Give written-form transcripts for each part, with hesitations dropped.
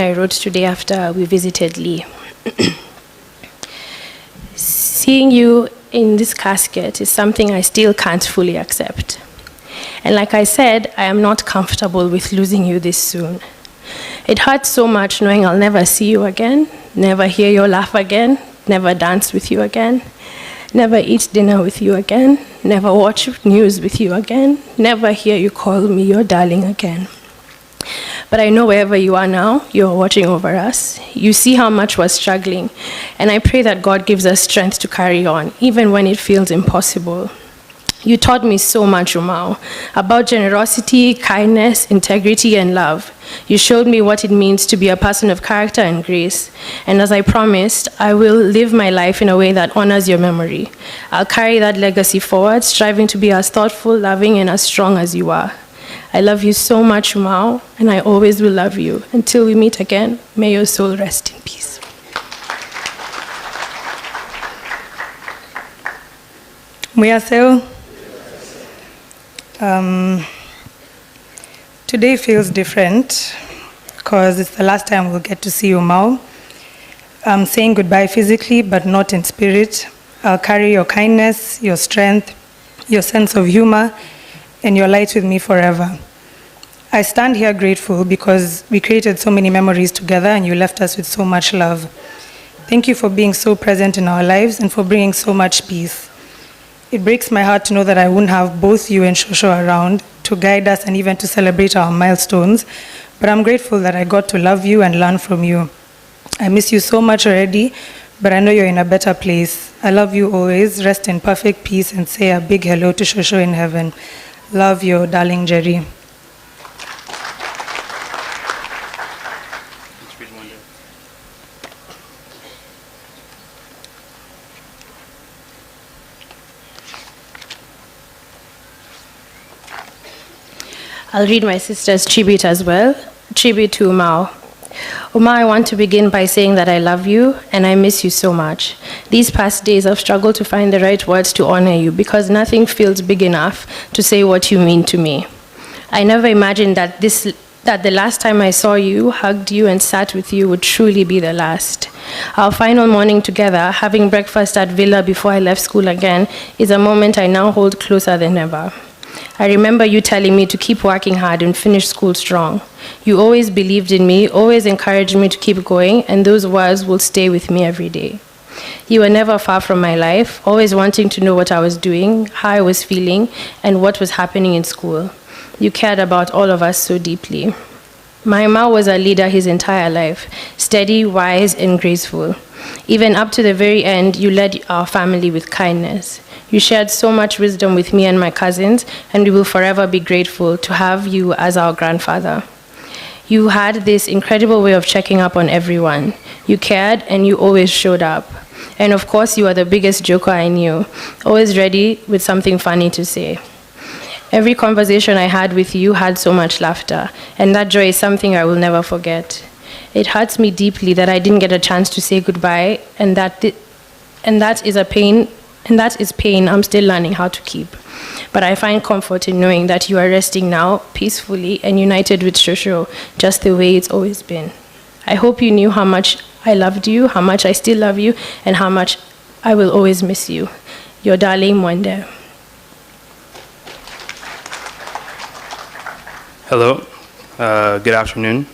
I wrote today after we visited Lee. Seeing you in this casket is something I still can't fully accept. And like I said, I am not comfortable with losing you this soon. It hurts so much knowing I'll never see you again, never hear your laugh again, never dance with you again, never eat dinner with you again, never watch news with you again, never hear you call me your darling again. But I know wherever you are now, you're watching over us. You see how much we're struggling, and I pray that God gives us strength to carry on, even when it feels impossible. You taught me so much, Munyao, about generosity, kindness, integrity, and love. You showed me what it means to be a person of character and grace. And as I promised, I will live my life in a way that honors your memory. I'll carry that legacy forward, striving to be as thoughtful, loving, and as strong as you are. I love you so much, Munyao, and I always will love you. Until we meet again, may your soul rest in peace. Munyao. Today feels different because it's the last time we'll get to see you, Munyao. I'm saying goodbye physically, but not in spirit. I'll carry your kindness, your strength, your sense of humor, and your light with me forever. I stand here grateful because we created so many memories together and you left us with so much love. Thank you for being so present in our lives and for bringing so much peace. It breaks my heart to know that I wouldn't have both you and Shosho around to guide us and even to celebrate our milestones, but I'm grateful that I got to love you and learn from you. I miss you so much already, but I know you're in a better place. I love you always. Rest in perfect peace and say a big hello to Shosho in heaven. Love your darling Jerry. I'll read my sister's tribute as well. Tribute to Munyao. Munyao, I want to begin by saying that I love you and I miss you so much. These past days I've struggled to find the right words to honor you because nothing feels big enough to say what you mean to me. I never imagined that the last time I saw you, hugged you, and sat with you would truly be the last. Our final morning together, having breakfast at Villa before I left school again, is a moment I now hold closer than ever. I remember you telling me to keep working hard and finish school strong. You always believed in me, always encouraged me to keep going, and those words will stay with me every day. You were never far from my life, always wanting to know what I was doing, how I was feeling, and what was happening in school. You cared about all of us so deeply. My Munyao was a leader his entire life, steady, wise, and graceful. Even up to the very end, you led our family with kindness. You shared so much wisdom with me and my cousins, and we will forever be grateful to have you as our grandfather. You had this incredible way of checking up on everyone. You cared, and you always showed up. And of course, you are the biggest joker I knew, always ready with something funny to say. Every conversation I had with you had so much laughter, and that joy is something I will never forget. It hurts me deeply that I didn't get a chance to say goodbye, and that is pain I'm still learning how to keep. But I find comfort in knowing that you are resting now, peacefully and united with Shosho, just the way it's always been. I hope you knew how much I loved you, how much I still love you, and how much I will always miss you. Your darling Mwende. Hello, good afternoon.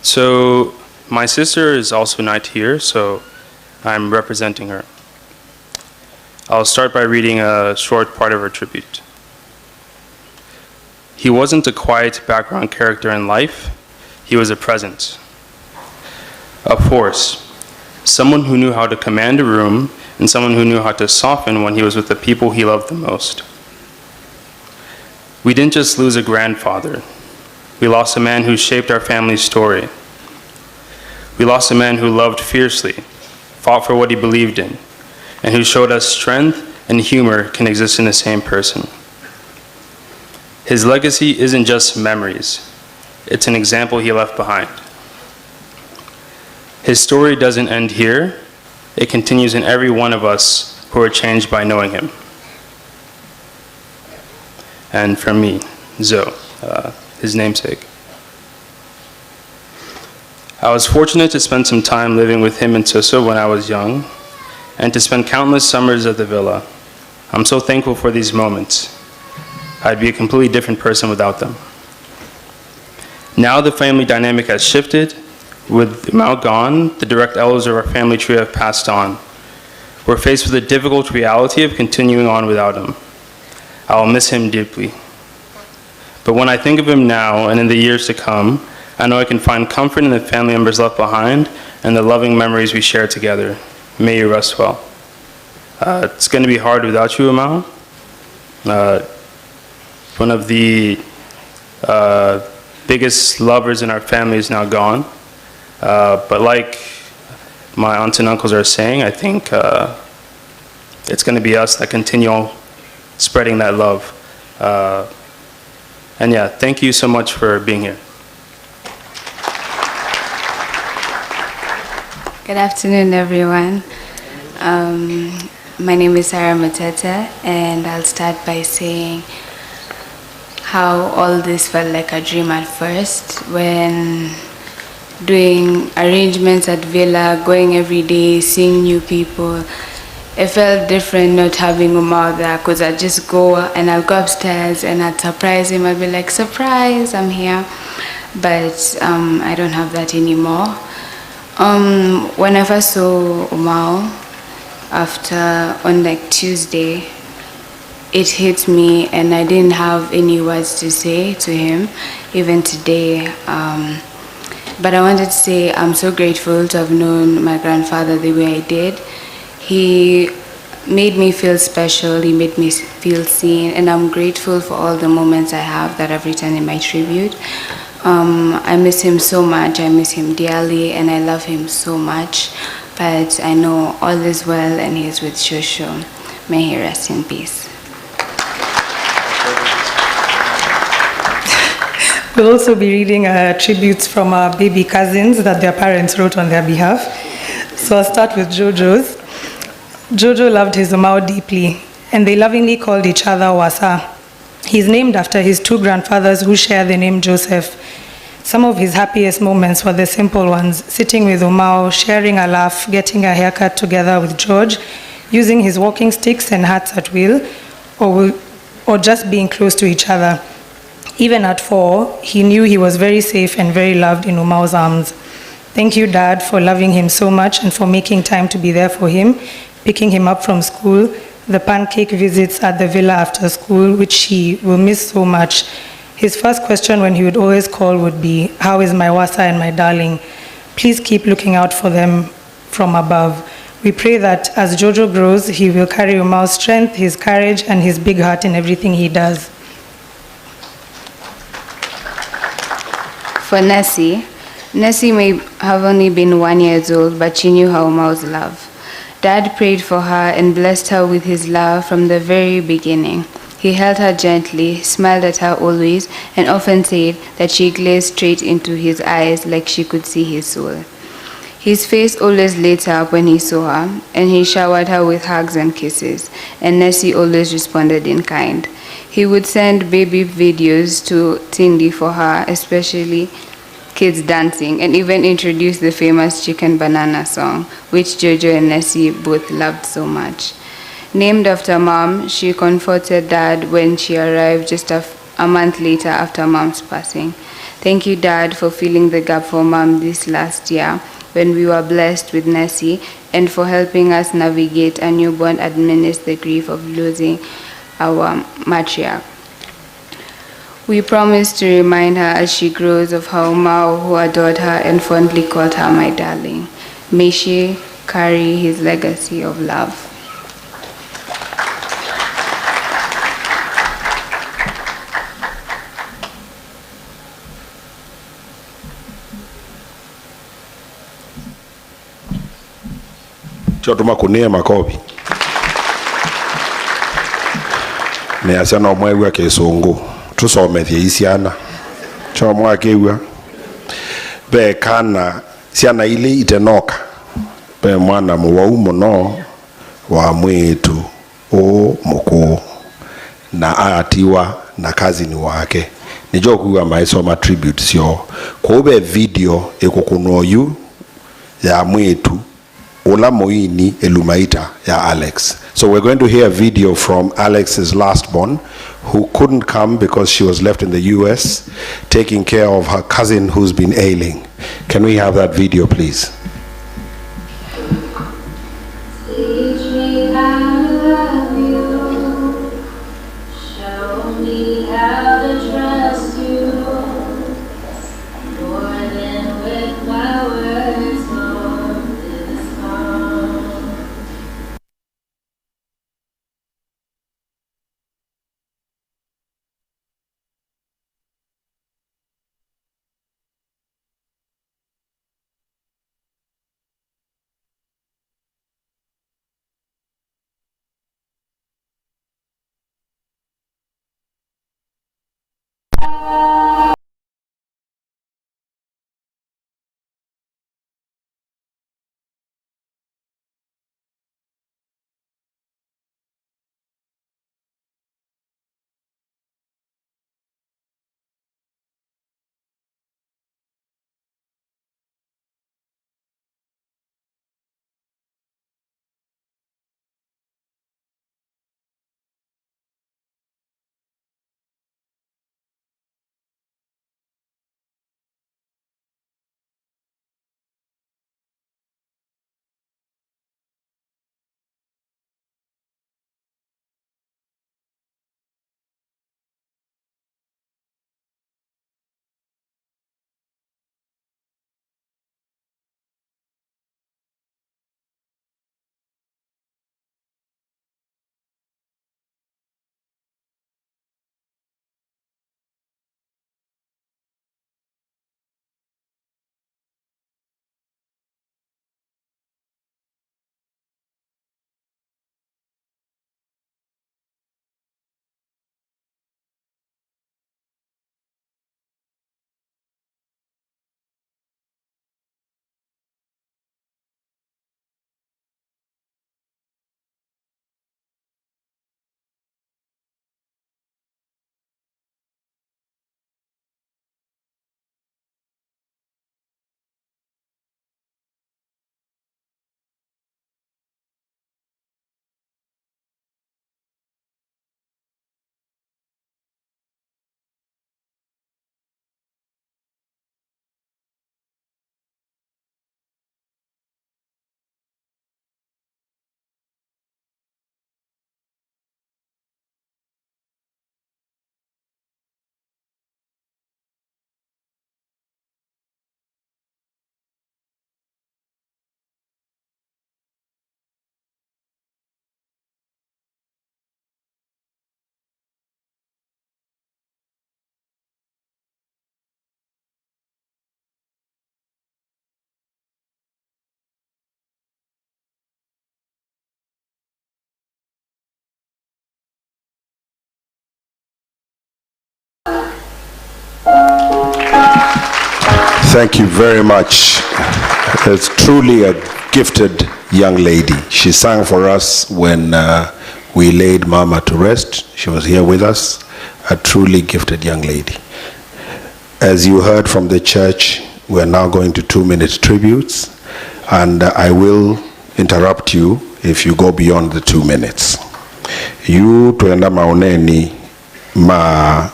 So my sister is also not here, so I'm representing her. I'll start by reading a short part of her tribute. He wasn't a quiet background character in life, he was a presence, a force, someone who knew how to command a room and someone who knew how to soften when he was with the people he loved the most. We didn't just lose a grandfather, we lost a man who shaped our family's story. We lost a man who loved fiercely, fought for what he believed in, and who showed us strength and humor can exist in the same person. His legacy isn't just memories, it's an example he left behind. His story doesn't end here, it continues in every one of us who are changed by knowing him. And from me, Zoe, his namesake. I was fortunate to spend some time living with him and Suso when I was young, and to spend countless summers at the villa. I'm so thankful for these moments. I'd be a completely different person without them. Now the family dynamic has shifted. With Mao gone, the direct elders of our family tree have passed on. We're faced with the difficult reality of continuing on without him. I will miss him deeply. But when I think of him now and in the years to come, I know I can find comfort in the family members left behind and the loving memories we share together. May you rest well. It's going to be hard without you, Mao. One of the biggest lovers in our family is now gone. But like my aunts and uncles are saying, I think it's going to be us that continue spreading that love. And yeah, thank you so much for being here. Good afternoon, everyone. My name is Sarah Mateta, and I'll start by saying how all this felt like a dream at first when doing arrangements at Villa, going every day, seeing new people. It felt different not having Munyao there, because I'd just go and I'll go upstairs and I'd surprise him. I'd be like, surprise, I'm here. But I don't have that anymore. When I first saw Munyao, on like Tuesday, it hit me and I didn't have any words to say to him, even today. But I wanted to say I'm so grateful to have known my grandfather the way I did. He made me feel special, he made me feel seen, and I'm grateful for all the moments I have that I've written in my tribute. I miss him so much, I miss him dearly, and I love him so much. But I know all is well and he's with Shosho. May he rest in peace. We'll also be reading tributes from our baby cousins that their parents wrote on their behalf. So I'll start with Jojo's. Jojo loved his Munyao deeply, and they lovingly called each other Wasa. He's named after his two grandfathers who share the name Joseph. Some of his happiest moments were the simple ones, sitting with Munyao, sharing a laugh, getting a haircut together with George, using his walking sticks and hats at will, or just being close to each other. Even at 4, he knew he was very safe and very loved in Munyao arms. Thank you, Dad, for loving him so much and for making time to be there for him, picking him up from school, the pancake visits at the villa after school, which he will miss so much. His first question when he would always call would be, how is my Wasa and my darling? Please keep looking out for them from above. We pray that as Jojo grows, he will carry Munyao strength, his courage, and his big heart in everything he does. For Nessie may have only been 1 year old, but she knew her Munyao love. Dad prayed for her and blessed her with his love from the very beginning. He held her gently, smiled at her always, and often said that she gazed straight into his eyes like she could see his soul. His face always lit up when he saw her, and he showered her with hugs and kisses, and Nessie always responded in kind. He would send baby videos to Tindy for her, especially kids dancing, and even introduced the famous Chicken Banana song, which Jojo and Nessie both loved so much. Named after Mom, she comforted Dad when she arrived just a month later after Mom's passing. Thank you, Dad, for filling the gap for Mom this last year when we were blessed with Nessie, and for helping us navigate a newborn amidst the grief of losing our matriarch. We promise to remind her as she grows of how Munyao, who adored her and fondly called her my darling. May she carry his legacy of love. Chotuma kunia makobi. Ne asiana omwewa ke songo. Tusomethie isiana. Chomwa kewa. Be kana siana ile itenoka. Be mwana muwau muno wa mwetu o moko na atiwa na kazini wake ni joku wa maisoma tributes yo kobe video ekokuno yu ya mwetu ula moini elumaita ya Alex. So we're going to hear a video from Alex's last born, who couldn't come because she was left in the US taking care of her cousin who's been ailing. Can we have that video, please? Teach me how to love you. Show me how to trust you. More than with my words, Lord, this song. Thank you very much. It's truly a gifted young lady. She sang for us when we laid Mama to rest. She was here with us. A truly gifted young lady. As you heard from the church, we're now going to 2-minute tributes, and I will interrupt you if you go beyond the 2 minutes. You tuenda maoneni ma